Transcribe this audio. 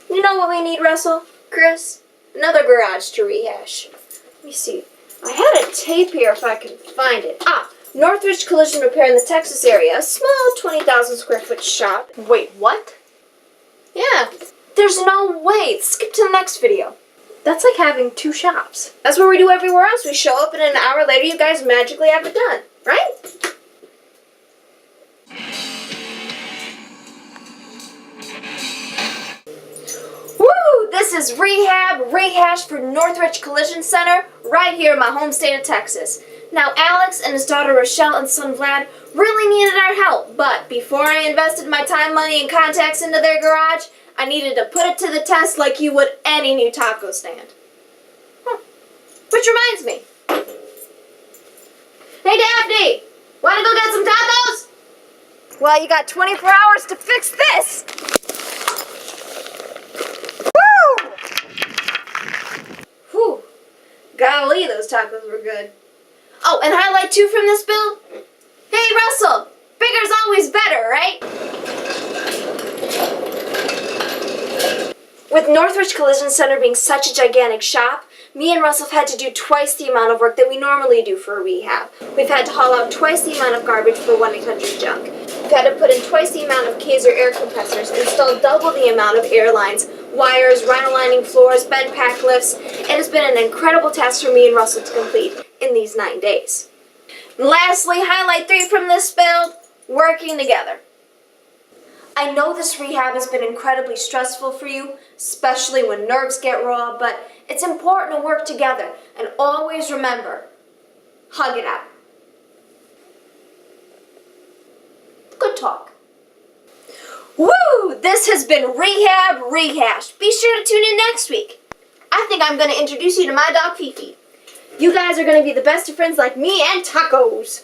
You know what we need, Russell? Chris? Another garage to rehash. Let me see. I had a tape here if I can find it. Northrich Collision Repair in the Texas area. A small 20,000 square foot shop. Wait, what? Yeah. There's no way. Skip to the next video. That's like having two shops. That's what we do everywhere else. We show up and an hour later you guys magically have it done. Right? Woo! This is Rehab Rehashed for Northrich Collision Center right here in my home state of Texas. Now Alex and his daughter Rochelle and son Vlad really needed our help, but before I invested my time, money, and contacts into their garage, I needed to put it to the test like you would any new taco stand. Which reminds me. Hey Daphne! Wanna go get some tacos? Well, you got 24 hours to fix this! Woo! Whew. Golly, those tacos were good. Oh, and highlight 2 from this build? Hey Russell! Bigger's always better, right? With Northrich Collision Center being such a gigantic shop, me and Russell have had to do twice the amount of work that we normally do for a rehab. We've had to haul out twice the amount of garbage for 1-800 junk. We've had to put in twice the amount of Kaiser air compressors, install double the amount of air lines, wires, rhino lining floors, bed pack lifts. It has been an incredible task for me and Russell to complete in these 9 days. And lastly, highlight 3 from this build, working together. I know this rehab has been incredibly stressful for you, especially when nerves get raw, but it's important to work together. And always remember, hug it out. Good talk. Woo! This has been Rehab Rehashed. Be sure to tune in next week. I think I'm going to introduce you to my dog Fifi. You guys are going to be the best of friends like me and tacos.